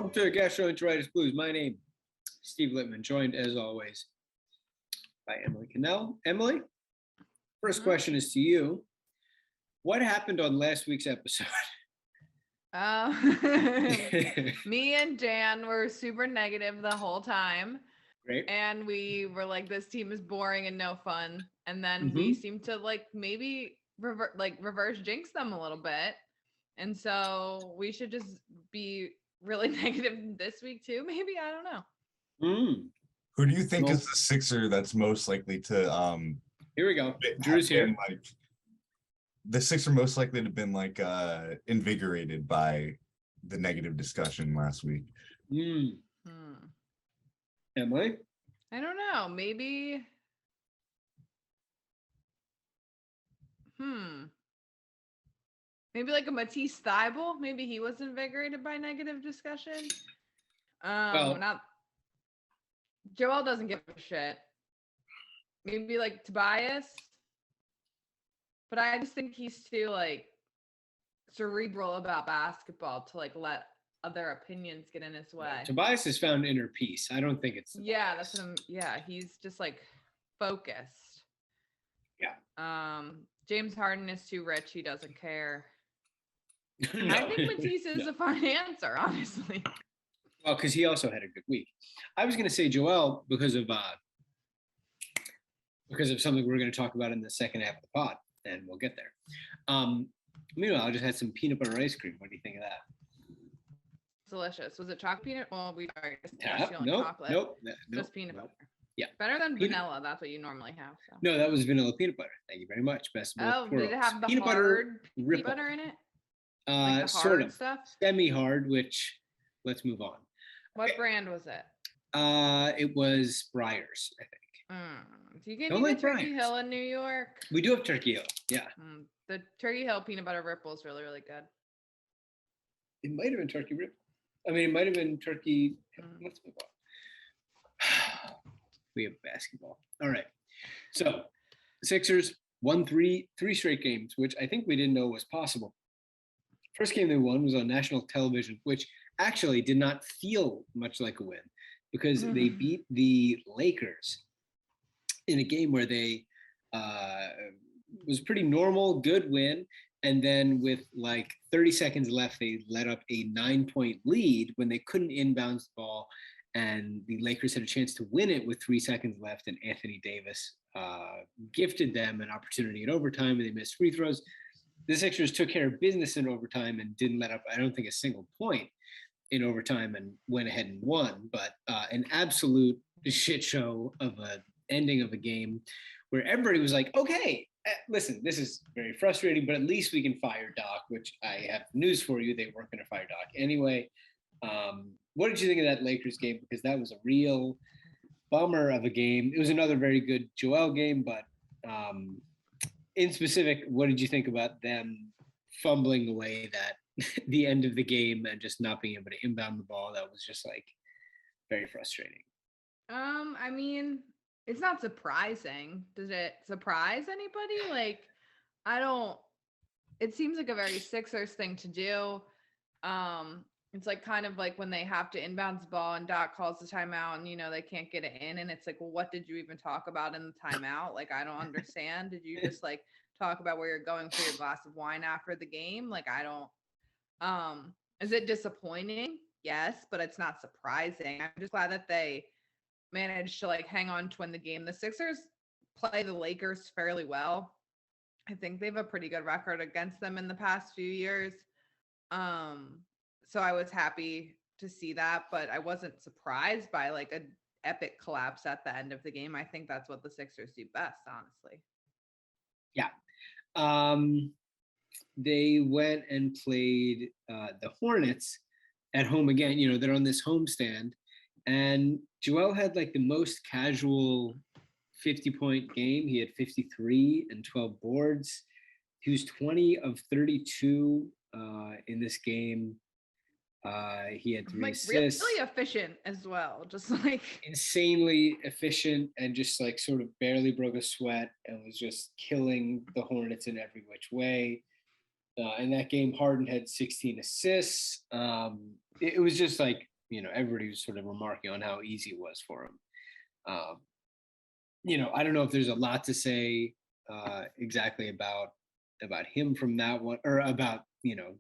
Welcome to Gastroenteritis Blues. My name is Steve Littman, joined as always by Emily Cannell. Emily, first question is to you. What happened on last week's episode? Me and Dan were super negative the whole time. Great. And we were like, this team is boring and no fun. And then we seemed to like maybe reverse jinx them a little bit. And so we should just be really negative this week too. Maybe, I don't know. Who do you think is the Sixer that's most likely to here we go. Drew's here. Like, the Sixer most likely to have been like invigorated by the negative discussion last week. Emily? I don't know. Maybe. Maybe like a Matisse Thybulle. Maybe he was invigorated by negative discussion. Not. Joel doesn't give a shit. Maybe like Tobias. But I just think he's too like cerebral about basketball to like let other opinions get in his way. Yeah, Tobias has found inner peace. I don't think it's Tobias. Yeah, that's what he's just like focused. Yeah. James Harden is too rich, he doesn't care. No, I think Matisse is a fine answer, honestly. Well, because he also had a good week. I was gonna say Joel because of something we're gonna talk about in the second half of the pod, and we'll get there. Meanwhile, I just had some peanut butter ice cream. What do you think of that? Delicious. Was it chocolate peanut? Well, we already chocolate. Nope. Just peanut butter. Yeah. Better than vanilla. That's what you normally have. So. No, that was vanilla peanut butter. Thank you very much. Best of both worlds. Did it have the peanut hard peanut butter in it? Like the sort of stuff? Semi-hard, which let's move on. What brand was it? It was Breyers, I think. Do you get any Turkey Hill in New York? We do have Turkey Hill, yeah. The Turkey Hill peanut butter ripple is really, really good. It might have been Turkey Ripple. I mean, it might have been Turkey. Let's move on. We have basketball. All right. So, Sixers won three straight games, which I think we didn't know was possible. First game they won was on national television, which actually did not feel much like a win because they beat the Lakers in a game where they was pretty normal, good win. And then with like 30 seconds left, they let up a 9-point lead when they couldn't inbounds the ball. And the Lakers had a chance to win it with 3 seconds left. And Anthony Davis gifted them an opportunity in overtime, and they missed free throws. The Sixers took care of business in overtime and didn't let up, I don't think, a single point in overtime and went ahead and won. But an absolute shit show of an ending of a game where everybody was like, okay, listen, this is very frustrating, but at least we can fire Doc, which I have news for you. They weren't going to fire Doc anyway. What did you think of that Lakers game? Because that was a real bummer of a game. It was another very good Joel game, but in specific, what did you think about them fumbling away that the end of the game and just not being able to inbound the ball? That was just like very frustrating. I mean, it's not surprising. Does it surprise anybody? Like, it seems like a very Sixers thing to do. It's like kind of like when they have to inbound the ball and Doc calls the timeout and, they can't get it in. And it's like, well, what did you even talk about in the timeout? Like, I don't understand. Did you just like talk about where you're going for your glass of wine after the game? Like, I don't, is it disappointing? Yes, but it's not surprising. I'm just glad that they managed to like hang on to win the game. The Sixers play the Lakers fairly well. I think they have a pretty good record against them in the past few years. So I was happy to see that, but I wasn't surprised by like an epic collapse at the end of the game. I think that's what the Sixers do best, honestly. Yeah. They went and played the Hornets at home again. They're on this homestand. And Joel had like the most casual 50-point game. He had 53 and 12 boards. He was 20 of 32 in this game. He had 3 assists. Really efficient as well. Just like insanely efficient and just like sort of barely broke a sweat and was just killing the Hornets in every which way. In that game, Harden had 16 assists. It was just like everybody was sort of remarking on how easy it was for him. I don't know if there's a lot to say exactly about him from that one, or about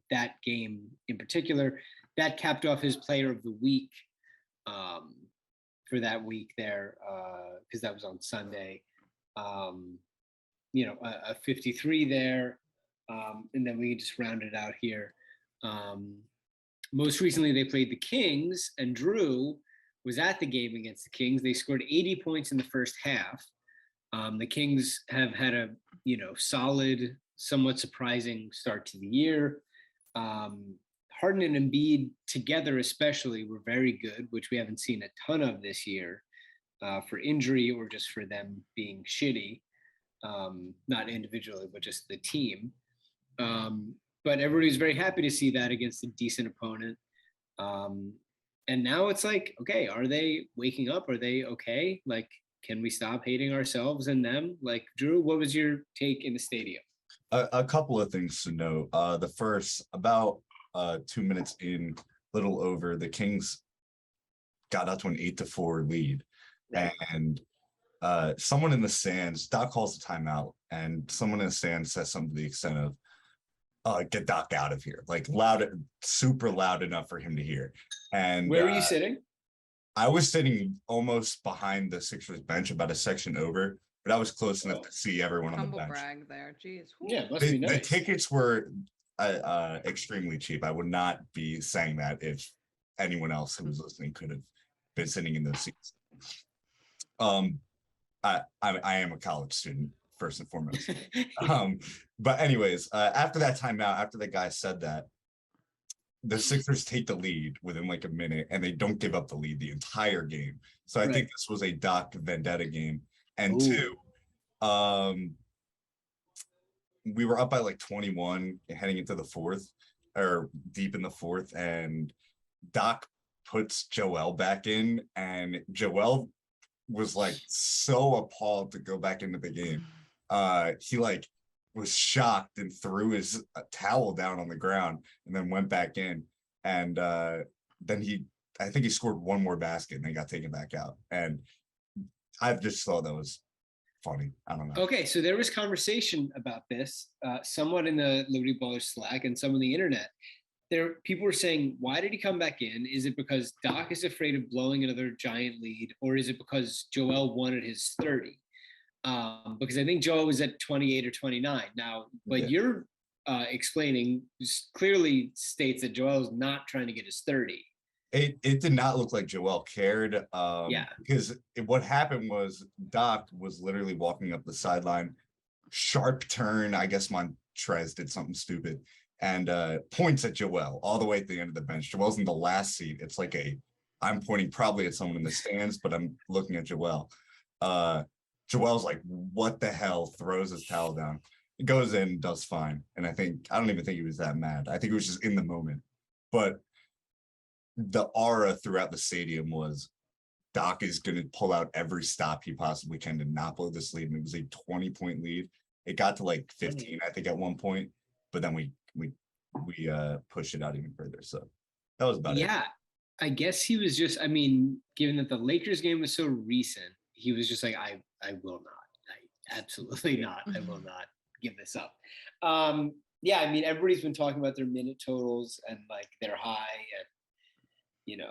that game in particular. That capped off his player of the week for that week there, because that was on Sunday. A 53 there, and then we just rounded it out here. Most recently, they played the Kings, and Drew was at the game against the Kings. They scored 80 points in the first half. The Kings have had a solid, somewhat surprising start to the year. Harden and Embiid together especially were very good, which we haven't seen a ton of this year, for injury or just for them being shitty, not individually, but just the team. But everybody's very happy to see that against a decent opponent. And now it's like, okay, are they waking up? Are they okay? Like, can we stop hating ourselves and them? Like, Drew, what was your take in the stadium? A couple of things to note. The first, about 2 minutes in, little over, the Kings got out to an 8-4 lead. Right. And someone in the stands, Doc calls a timeout, and someone in the stands says something to the extent of, get Doc out of here, like loud, super loud enough for him to hear. And where were you sitting? I was sitting almost behind the Sixers bench, about a section over, but I was close enough to see everyone on the bench. Brag there, jeez. Yeah, must be nice. The tickets were extremely cheap. I would not be saying that if anyone else who was listening could have been sitting in those seats. I am a college student, first and foremost. But anyways, after that timeout, after the guy said that, the Sixers take the lead within like a minute, and they don't give up the lead the entire game. So I think this was a Doc vendetta game. And two, we were up by like 21 heading into the fourth, or deep in the fourth, and Doc puts Joel back in, and Joel was like so appalled to go back into the game. He like was shocked and threw his towel down on the ground and then went back in. And then I think he scored one more basket and then got taken back out. And I just thought that was funny. I don't know. Okay, so there was conversation about this, somewhat in the Liberty Ballers Slack and some on the internet. People were saying, why did he come back in? Is it because Doc is afraid of blowing another giant lead, or is it because Joel wanted his 30? Because I think Joel was at 28 or 29 now, but you're explaining clearly states that Joel's not trying to get his 30. It did not look like Joel cared. Because what happened was Doc was literally walking up the sideline, sharp turn. I guess Montrez did something stupid, and points at Joel all the way at the end of the bench. Joel's in the last seat. It's like I'm pointing probably at someone in the stands, but I'm looking at Joel. Joel's like, what the hell, throws his towel down. He goes in, does fine. And I don't even think he was that mad. I think it was just in the moment. But the aura throughout the stadium was Doc is going to pull out every stop he possibly can to not blow this lead. And it was a 20-point lead. It got to like 15, I think, at one point. But then we pushed it out even further. So that was about it. Yeah, I guess he was just, given that the Lakers game was so recent, he was just like, I will not. I absolutely not. I will not give this up. Everybody's been talking about their minute totals and like they're high, and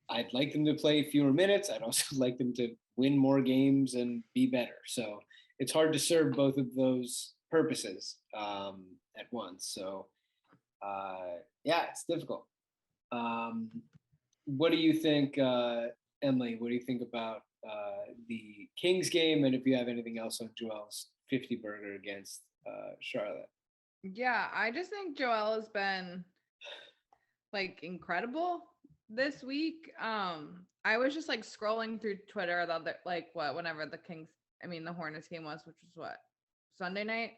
I'd like them to play fewer minutes. I'd also like them to win more games and be better. So it's hard to serve both of those purposes at once. So it's difficult. What do you think, Emily? What do you think about the Kings game, and if you have anything else on Joel's 50 burger against Charlotte? Yeah, I just think Joel has been like incredible this week. I was just like scrolling through Twitter whenever the Hornets game was, which was Sunday night,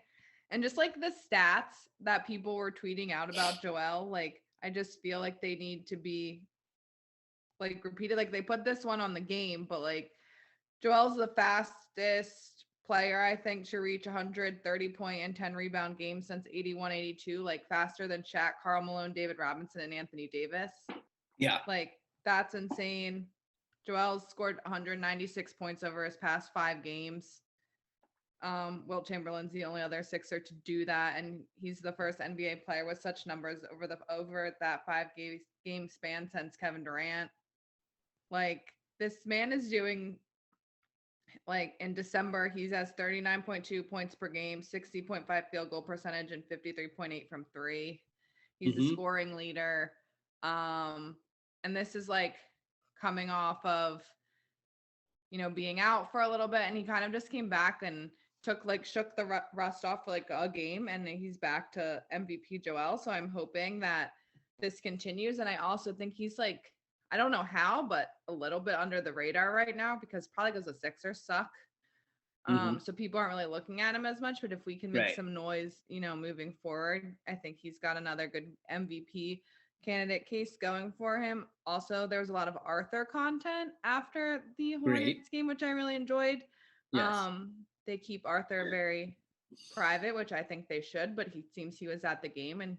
and just like the stats that people were tweeting out about Joel, like I just feel like they need to be like repeated. Like they put this one on the game, but like Joel's the fastest player, I think, to reach 130 point and 10 rebound games since 81-82, like faster than Shaq, Karl Malone, David Robinson, and Anthony Davis. Yeah. Like, that's insane. Joel's scored 196 points over his past 5 games. Wilt Chamberlain's the only other Sixer to do that, and he's the first NBA player with such numbers over that 5 game span since Kevin Durant. Like, this man is doing, like, in December, he has 39.2 points per game, 60.5 field goal percentage, and 53.8 from 3. He's a scoring leader. And this is like coming off of, being out for a little bit, and he kind of just came back and shook the rust off for like a game, and he's back to MVP Joel. So I'm hoping that this continues. And I also think he's like, I don't know how, but a little bit under the radar right now, because probably because the Sixers suck. So people aren't really looking at him as much, but if we can make some noise, moving forward, I think he's got another good MVP candidate case going for him. Also, there was a lot of Arthur content after the Hornets game, which I really enjoyed. Yes. They keep Arthur very private, which I think they should, but he was at the game and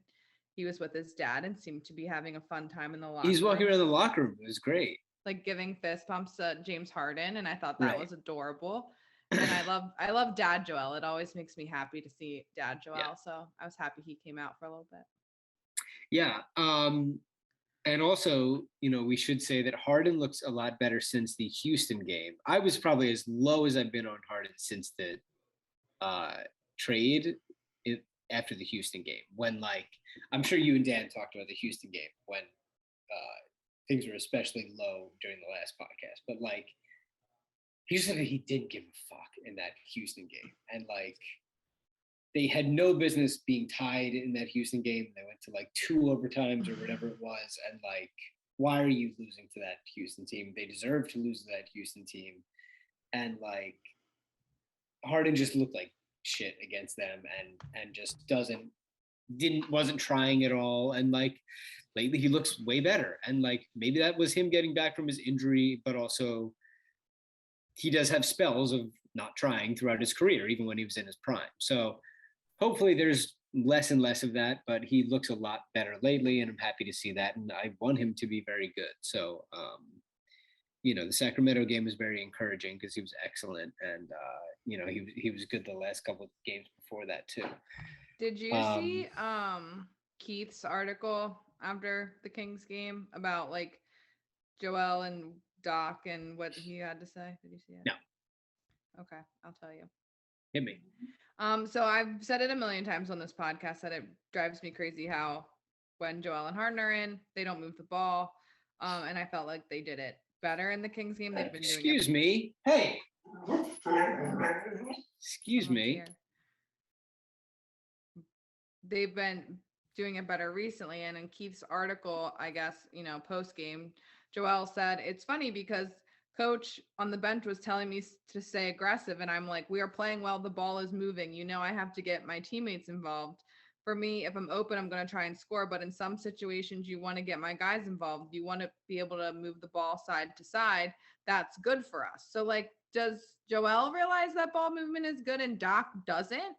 he was with his dad and seemed to be having a fun time in the locker room. He's walking around the locker room. It was great. Like giving fist bumps to James Harden, and I thought that was adorable. And I love Dad Joel. It always makes me happy to see Dad Joel. Yeah. So I was happy he came out for a little bit. Yeah. And also, we should say that Harden looks a lot better since the Houston game. I was probably as low as I've been on Harden since the trade after the Houston game. When, like, I'm sure you and Dan talked about the Houston game when things were especially low during the last podcast. But, like, he didn't give a fuck in that Houston game. And, like, they had no business being tied in that Houston game. They went to like 2 overtimes or whatever it was. And like, why are you losing to that Houston team? They deserve to lose to that Houston team. And like, Harden just looked like shit against them and just wasn't trying at all. And like, lately he looks way better. And like, maybe that was him getting back from his injury, but also he does have spells of not trying throughout his career, even when he was in his prime. So hopefully there's less and less of that, but he looks a lot better lately, and I'm happy to see that. And I want him to be very good. So, the Sacramento game was very encouraging because he was excellent. And, he was good the last couple of games before that too. Did you see Keith's article after the Kings game about like Joel and Doc and what he had to say? Did you see it? No. Okay, I'll tell you. Hit me. So I've said it a million times on this podcast that it drives me crazy how when Joel and Harden are in, they don't move the ball. And I felt like they did it better in the Kings game. They've been doing Excuse me. Hey. Excuse me. Here. They've been doing it better recently. And in Keith's article, I guess, post game, Joel said, it's funny because coach on the bench was telling me to stay aggressive. And I'm like, we are playing well. The ball is moving. I have to get my teammates involved. For me, if I'm open, I'm going to try and score. But in some situations, you want to get my guys involved. You want to be able to move the ball side to side. That's good for us. So like, does Joel realize that ball movement is good and Doc doesn't?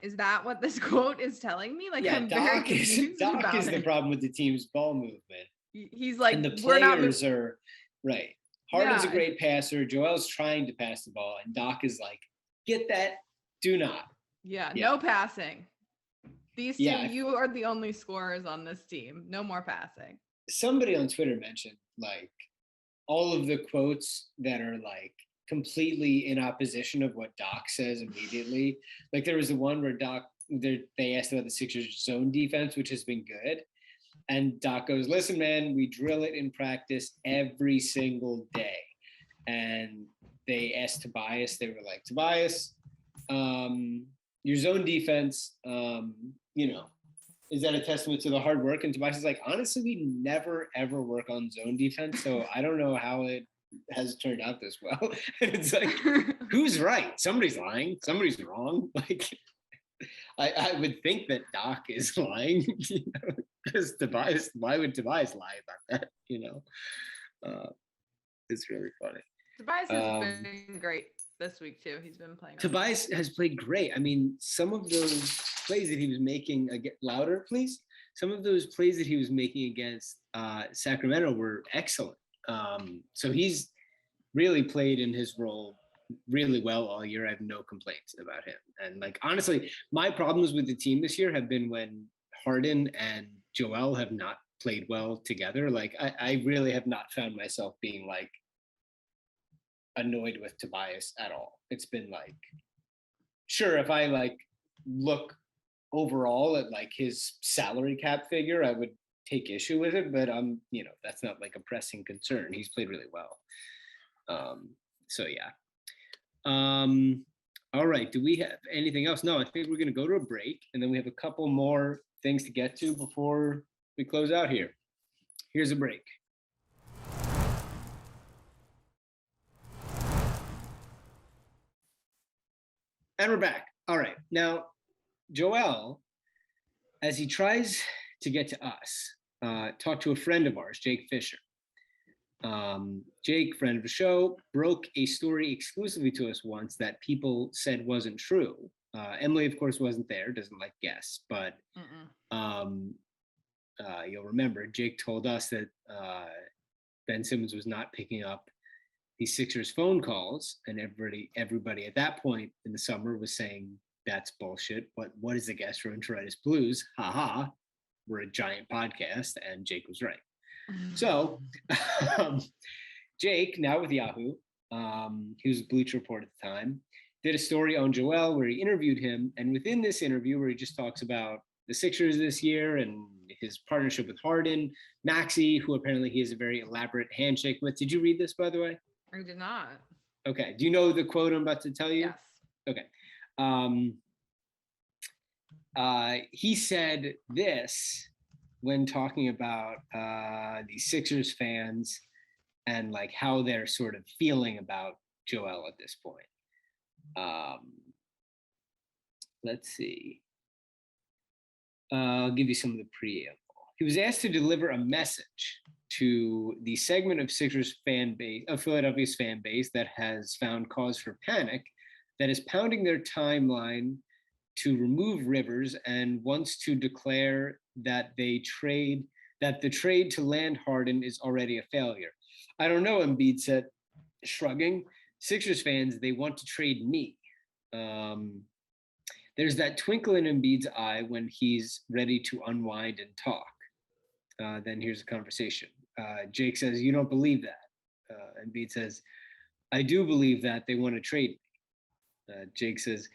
Is that what this quote is telling me? Like, yeah, I'm Doc very confused Doc about is it. the problem with the team's ball movement. He's like, and the players are right. Harden's a great passer. Joel's trying to pass the ball, and Doc is like, get that, do not. Yeah. No passing. These two, you are the only scorers on this team. No more passing. Somebody on Twitter mentioned, like, all of the quotes that are, like, completely in opposition of what Doc says immediately. Like, there was the one where they asked about the Sixers' zone defense, which has been good. And Doc goes, listen, man, we drill it in practice every single day. And they asked Tobias, they were like, Tobias, your zone defense, is that a testament to the hard work? And Tobias is like, honestly, we never, ever work on zone defense. So I don't know how it has turned out this well. And it's like, who's right? Somebody's lying. Somebody's wrong. Like, I would think that Doc is lying, because Tobias, why would Tobias lie about that? It's really funny. Tobias has been great this week too. He's been playing. Tobias has played great. I mean, some of those plays that he was making, louder, please. Some of those plays that he was making against Sacramento were excellent. So he's really played in his role really well all year. I have no complaints about him. And like, honestly, my problems with the team this year have been when Harden and Joel have not played well together. Like I really have not found myself being like annoyed with Tobias at all. It's been like, sure, if I like look overall at like his salary cap figure, I would take issue with it, but that's not like a pressing concern. He's played really well. So yeah. All right. Do we have anything else? No, I think we're going to go to a break, and then we have a couple more things to get to before we close out here. Here's a break. And we're back. All right. Now, Joel, as he tries to get to us, talked to a friend of ours, Jake Fisher. Jake, friend of the show, broke a story exclusively to us once that people said wasn't true. Emily, of course, wasn't there, doesn't like guests, but you'll remember Jake told us that Ben Simmons was not picking up the Sixers phone calls, and everybody at that point in the summer was saying that's bullshit. What is the Gastroenteritis Blues? Ha ha. We're a giant podcast, and Jake was right. So Jake, now with Yahoo, he was a Bleacher Report at the time, did a story on Joel where he interviewed him. And within this interview, where he just talks about the Sixers this year and his partnership with Harden, Maxey, who apparently he has a very elaborate handshake with. Did you read this, by the way? I did not. Okay. Do you know the quote I'm about to tell you? Yes. Okay. He said this when talking about the Sixers fans and like how they're sort of feeling about Joel at this point. Let's see. I'll give you some of the preamble. He was asked to deliver a message to the segment of Sixers fan base, of Philadelphia's fan base, that has found cause for panic, that is pounding their timeline to remove Rivers and wants to declare that the trade to land Harden is already a failure. I don't know, Embiid said, shrugging. Sixers fans, they want to trade me. There's that twinkle in Embiid's eye when he's ready to unwind and talk. Then here's a conversation. Jake says, you don't believe that. Embiid says, I do believe that they want to trade me. Jake says,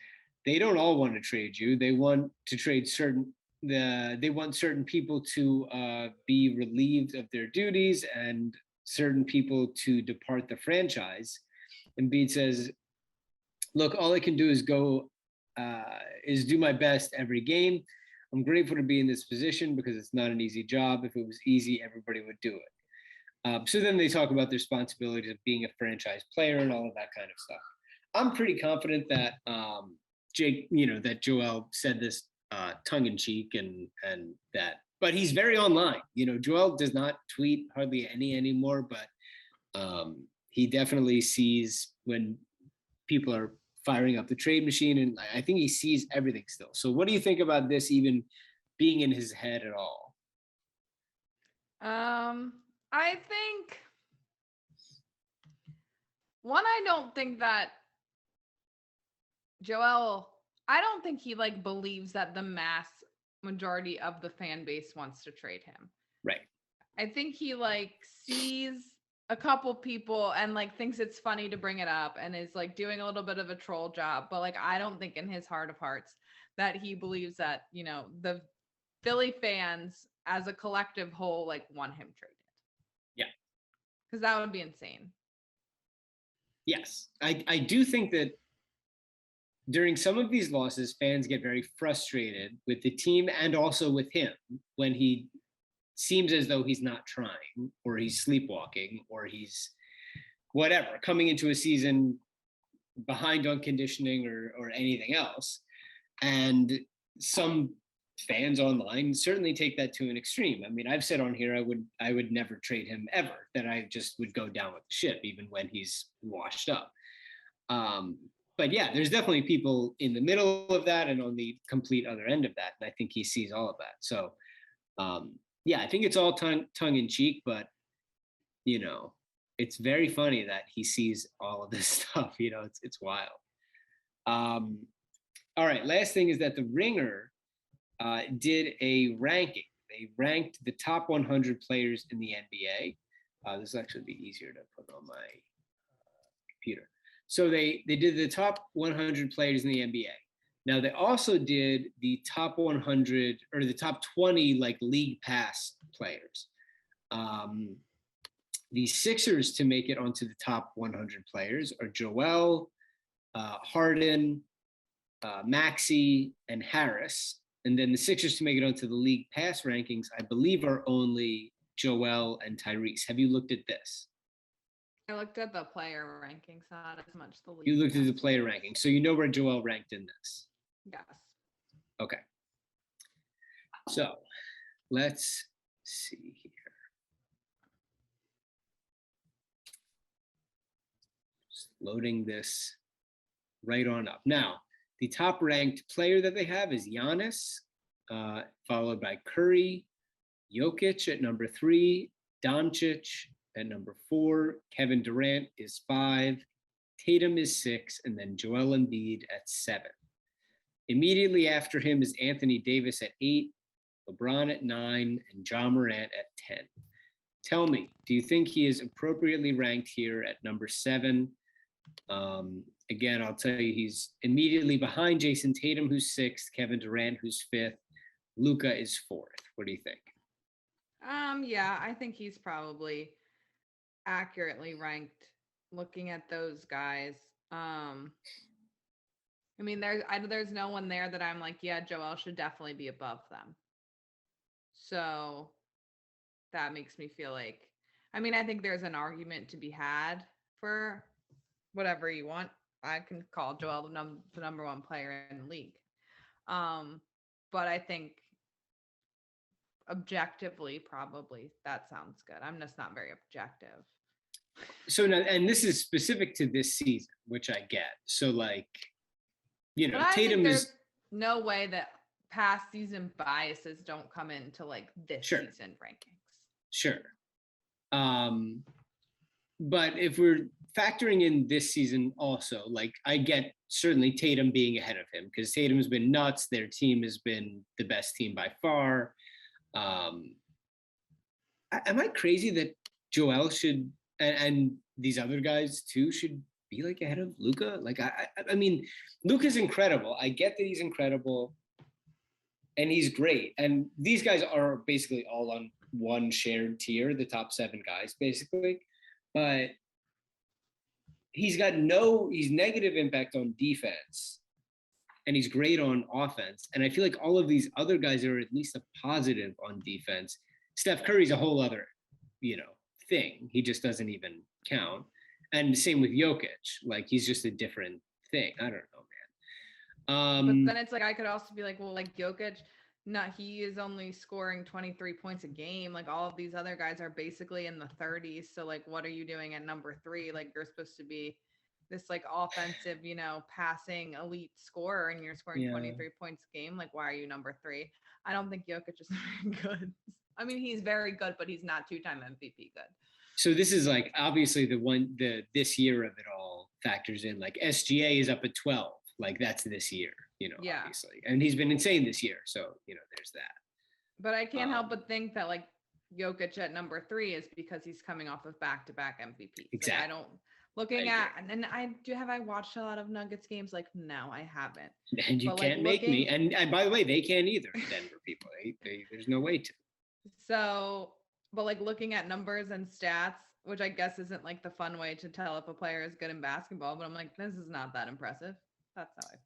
they don't all want to trade you. They want to trade they want certain people to be relieved of their duties and certain people to depart the franchise. Embiid says, look, all I can do is do my best every game. I'm grateful to be in this position because it's not an easy job. If it was easy, everybody would do it. So then they talk about the responsibilities of being a franchise player and all of that kind of stuff. I'm pretty confident that Jake, that Joel said this tongue in cheek and that, but he's very online. Joel does not tweet hardly any anymore, but he definitely sees when people are firing up the trade machine, and I think he sees everything still. So what do you think about this even being in his head at all? I think I don't think that Joel, I don't think he believes that the mass majority of the fan base wants to trade him. Right. I think he sees a couple people and thinks it's funny to bring it up and is doing a little bit of a troll job. But I don't think in his heart of hearts that he believes that, the Philly fans as a collective whole want him traded. Yeah. Because that would be insane. Yes. I do think that during some of these losses, fans get very frustrated with the team and also with him when he seems as though he's not trying, or he's sleepwalking, or he's whatever, coming into a season behind on conditioning or anything else. And some fans online certainly take that to an extreme. I mean, I've said on here I would never trade him ever, that I just would go down with the ship even when he's washed up. But yeah, there's definitely people in the middle of that and on the complete other end of that. And I think he sees all of that. So Yeah, I think it's all tongue in cheek, but it's very funny that he sees all of this stuff. It's wild. All right, last thing is that the Ringer did a ranking. They ranked the top 100 players in the NBA. This will actually be easier to put on my computer. So they did the top 100 players in the NBA. Now they also did the top 100 or the top 20 like league pass players. The Sixers to make it onto the top 100 players are Joel, Harden, Maxey, and Harris. And then the Sixers to make it onto the league pass rankings, I believe, are only Joel and Tyrese. Have you looked at this? I looked at the player rankings, not as much the league. You looked at the player rankings, so you know where Joel ranked in this. Yes. Okay. So let's see here. Just loading this right on up. Now, the top ranked player that they have is Giannis, followed by Curry, Jokic at number 3, Doncic at number 4, Kevin Durant is 5, Tatum is 6, and then Joel Embiid at 7. Immediately after him is Anthony Davis at 8, LeBron at 9, and Ja Morant at 10. Tell me, do you think he is appropriately ranked here at number 7? Again, I'll tell you, he's immediately behind Jason Tatum, who's 6th, Kevin Durant, who's 5th, Luka is 4th. What do you think? Yeah, I think he's probably accurately ranked looking at those guys. I mean, there's no one there that I'm like, yeah, Joel should definitely be above them. So that makes me feel like, I mean, I think there's an argument to be had for whatever you want. I can call Joel the number 1 player in the league. But I think objectively, probably that sounds good. I'm just not very objective. So now, and this is specific to this season, which I get. So like, Tatum is no way that past season biases don't come into like this season rankings. Sure. But if we're factoring in this season also, like I get certainly Tatum being ahead of him because Tatum's been nuts. Their team has been the best team by far. Am I crazy that Joel should and these other guys too should be like ahead of Luka? Like I mean, Luka's incredible. I get that he's incredible and he's great. And these guys are basically all on one shared tier, the top 7 guys, basically. But he's negative impact on defense and he's great on offense. And I feel like all of these other guys are at least a positive on defense. Steph Curry's a whole other, thing. He just doesn't even count. And the same with Jokic. Like he's just a different thing. I don't know, man. But then it's like, I could also be like, well, like Jokic, he is only scoring 23 points a game. Like all of these other guys are basically in the 30s. So like, what are you doing at number 3? Like you're supposed to be this like offensive, passing elite scorer and you're scoring 23 points a game. Like, why are you number 3? I don't think Jokic is very good. I mean, he's very good, but he's not 2-time MVP good. So this is like, obviously this year of it all factors in, like SGA is up at 12. Like that's this year, obviously. And he's been insane this year. So, there's that. But I can't help but think that like Jokic at number 3 is because he's coming off of back-to-back MVPs. Exactly. Like have I watched a lot of Nuggets games? Like, no, I haven't. And you can't make me. And by the way, they can't either, Denver people. There's no way to. So, but like looking at numbers and stats, which I guess isn't like the fun way to tell if a player is good in basketball, but I'm like, this is not that impressive. That's how I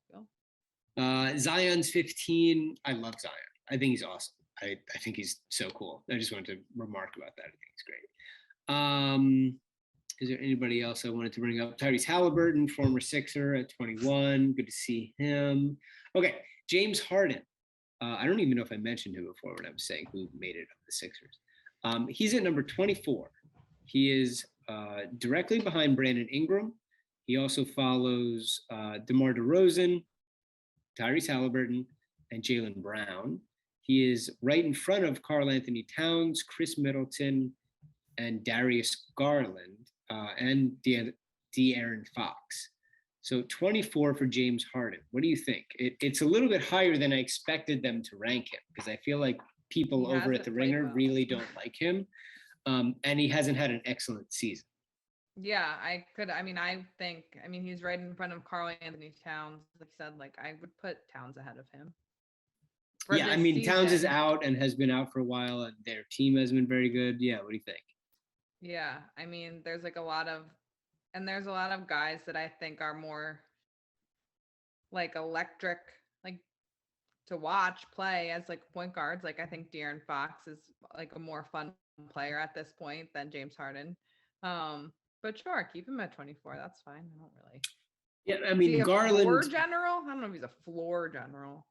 feel. Zion's 15. I love Zion. I think he's awesome. I think he's so cool. I just wanted to remark about that. I think he's great. Is there anybody else I wanted to bring up? Tyrese Halliburton, former Sixer at 21. Good to see him. Okay, James Harden. I don't even know if I mentioned him before when I was saying who made it of the Sixers. He's at number 24. He is directly behind Brandon Ingram. He also follows DeMar DeRozan, Tyrese Halliburton, and Jaylen Brown. He is right in front of Karl Anthony Towns, Chris Middleton, and Darius Garland, and De'Aaron Fox. So 24 for James Harden. What do you think? It's a little bit higher than I expected them to rank him, because I feel like people over at the Ringer really don't like him. And he hasn't had an excellent season. Yeah, I think he's right in front of Karl Anthony Towns. Like I said, like I would put Towns ahead of him. Yeah, Towns is out and has been out for a while, and their team has been very good. Yeah, what do you think? Yeah, there's a lot of guys that I think are more like electric, like to watch play as like point guards. Like I think De'Aaron Fox is like a more fun player at this point than James Harden. But sure, keep him at 24. That's fine. I don't really. Yeah, Garland. Floor general? I don't know if he's a floor general.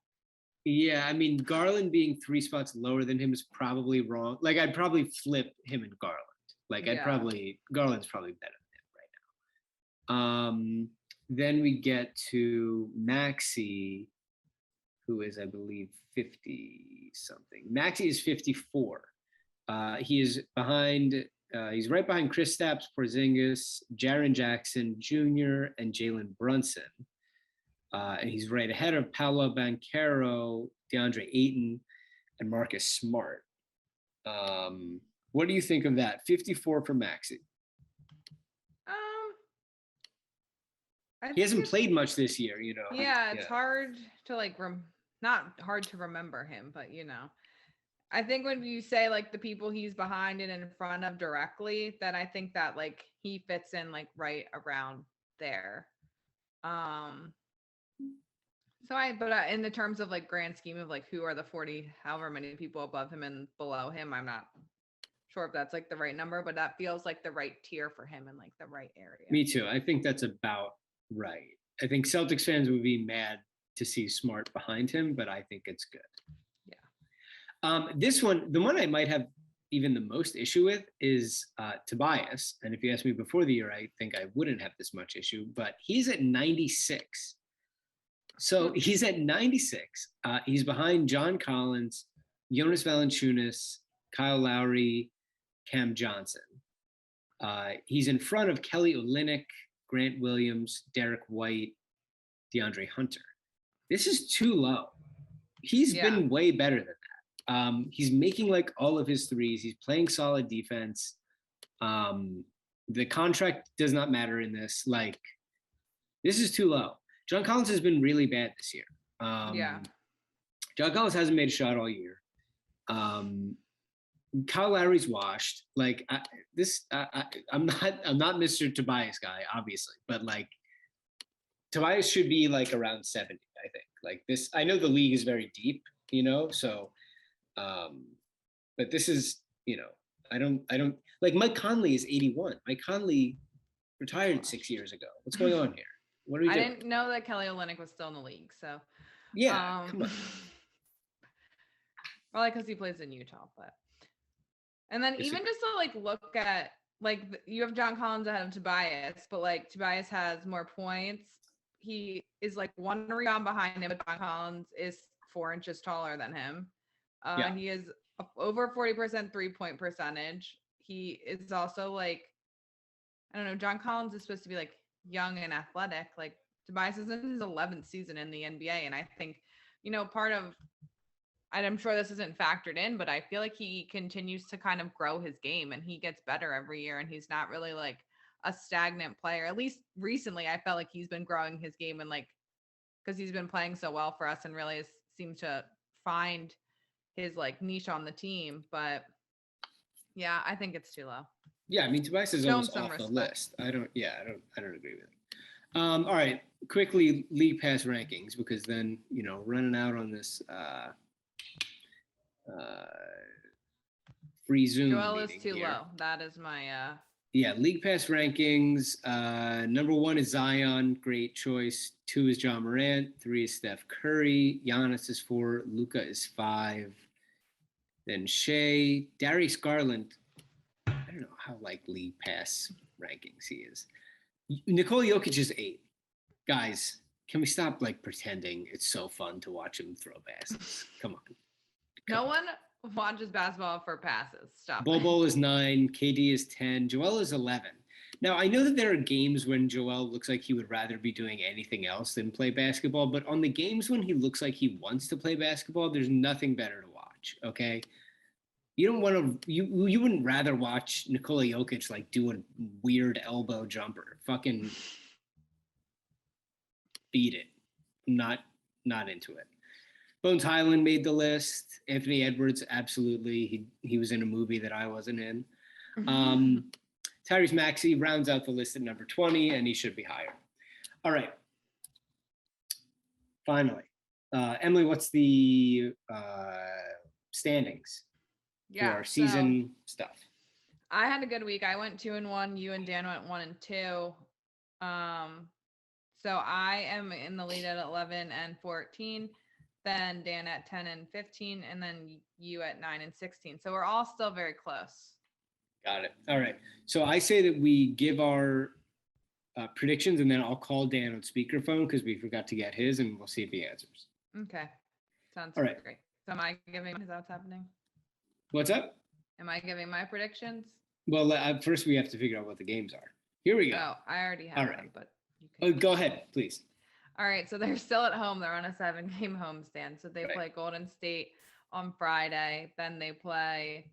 Yeah, Garland being 3 spots lower than him is probably wrong. Like I'd probably flip him and Garland. Like Garland's probably better than him right now. Then we get to Maxey, who is, I believe, 50 something. Maxey is 54. He is behind. He's right behind Kristaps Porzingis, Jaren Jackson Jr., and Jalen Brunson. And he's right ahead of Paolo Banchero, DeAndre Ayton, and Marcus Smart. What do you think of that? 54 for Maxey. He hasn't played much this year, Yeah, it's hard to not hard to remember him, but I think when you say like the people he's behind and in front of directly, then I think that like he fits in like right around there. But in the terms of like grand scheme of like who are the 40, however many people above him and below him, I'm not sure if that's like the right number, but that feels like the right tier for him in like the right area. Me too. I think that's about right. I think Celtics fans would be mad to see Smart behind him, but I think it's good. Yeah. This one, the one I might have even the most issue with is Tobias. And if you asked me before the year, I think I wouldn't have this much issue, but he's at 96. So he's at 96. He's behind John Collins, Jonas Valanciunas, Kyle Lowry, Cam Johnson. He's in front of Kelly Olynyk, Grant Williams, Derek White, DeAndre Hunter. This is too low. He's been way better than that. He's making like all of his threes. He's playing solid defense. The contract does not matter in this. Like, this is too low. John Collins has been really bad this year. John Collins hasn't made a shot all year. Kyle Lowry's washed. Like I'm not Mr. Tobias guy, obviously, but like Tobias should be like around 70, I think. Like this, I know the league is very deep, so but this is, I don't like Mike Conley is 81. Mike Conley retired 6 years ago. What's going on here? What are we doing? I didn't know that Kelly Olynyk was still in the league, so come on. Probably because he plays in Utah, but and then even just to like look at like you have John Collins ahead of Tobias, but like Tobias has more points. He is like 1 rebound behind him, but John Collins is 4 inches taller than him. He is over 40% 3-point percentage. He is also like, I don't know, John Collins is supposed to be like young and athletic. Like Tobias is in his 11th season in the NBA, and I think part of, and I'm sure this isn't factored in, but I feel like he continues to kind of grow his game and he gets better every year, and he's not really like a stagnant player. At least recently I felt like he's been growing his game, and like because he's been playing so well for us and really seems to find his like niche on the team. But yeah, I think it's too low. Yeah, Tobias is almost off the list. I don't agree with it. All right, quickly league pass rankings, because then running out on this free Zoom. Joel is too low. That is my league pass rankings. Number 1 is Zion, great choice. 2 is John Morant. 3 is Steph Curry. Giannis is 4. Luka is 5. Then Shea, Darius Garland. I don't know how like league pass rankings he is. Nikola Jokic is 8. Guys, can we stop like pretending it's so fun to watch him throw passes? Come on. No one watches basketball for passes. Stop. Bobo is 9. KD is 10. Joel is 11. Now, I know that there are games when Joel looks like he would rather be doing anything else than play basketball, but on the games when he looks like he wants to play basketball, there's nothing better to watch, okay? You don't want to, you wouldn't rather watch Nikola Jokic like do a weird elbow jumper. Fucking beat it. Not into it. Bones Highland made the list. Anthony Edwards, absolutely. He was in a movie that I wasn't in. Tyrese Maxey rounds out the list at number 20, and he should be higher. All right. Finally, Emily, what's the standings for our season stuff? I had a good week. I went 2-1. You and Dan went 1-2. So I am in the lead at 11 and 14. Then Dan at 10 and 15, and then you at 9 and 16. So we're all still very close. Got it. All right. So I say that we give our predictions, and then I'll call Dan on speakerphone because we forgot to get his, and we'll see if he answers. Okay. Sounds all right. Great. So am I giving? Is that what's happening? What's up? Am I giving my predictions? Well, first we have to figure out what the games are. Here we go. Oh, I already have them, but you can... go ahead, please. All right, so they're still at home. They're on a 7-game homestand. So they play Golden State on Friday. Then they play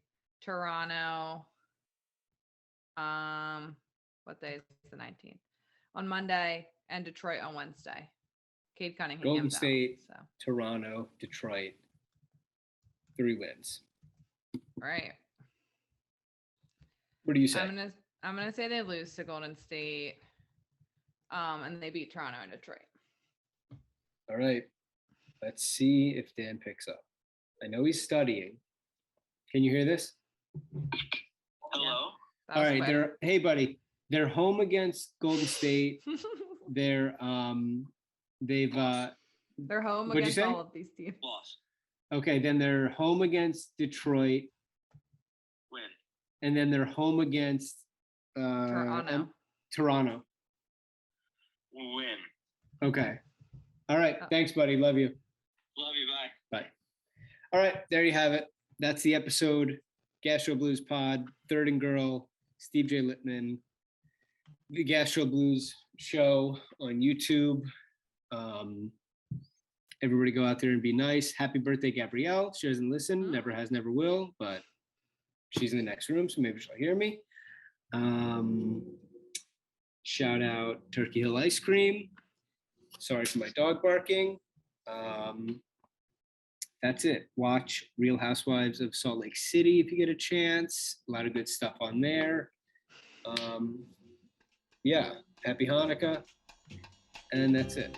Toronto. What day is the 19th? On Monday, and Detroit on Wednesday. Cade Cunningham. Golden State, Toronto, Detroit. 3 wins. All right. What do you say? I'm gonna say they lose to Golden State. And they beat Toronto and Detroit. All right. Let's see if Dan picks up. I know he's studying. Can you hear this? Hello. Yeah, all right. Hey, buddy. They're home against Golden State. They're home against all of these teams. Loss. Okay, then they're home against Detroit. Win. And then they're home against Toronto. Win. Okay. All right. Thanks, buddy. Love you. Love you. Bye. Bye. All right. There you have it. That's the episode. Gastro Blues Pod, Third and Girl, Steve J. Littman, the Gastro Blues show on YouTube. Everybody go out there and be nice. Happy birthday, Gabrielle. She doesn't listen, never has, never will, but she's in the next room, so maybe she'll hear me. Shout out Turkey Hill Ice Cream. Sorry for my dog barking. That's it. Watch Real Housewives of Salt Lake City if you get a chance. A lot of good stuff on there. Yeah, happy Hanukkah. And that's it.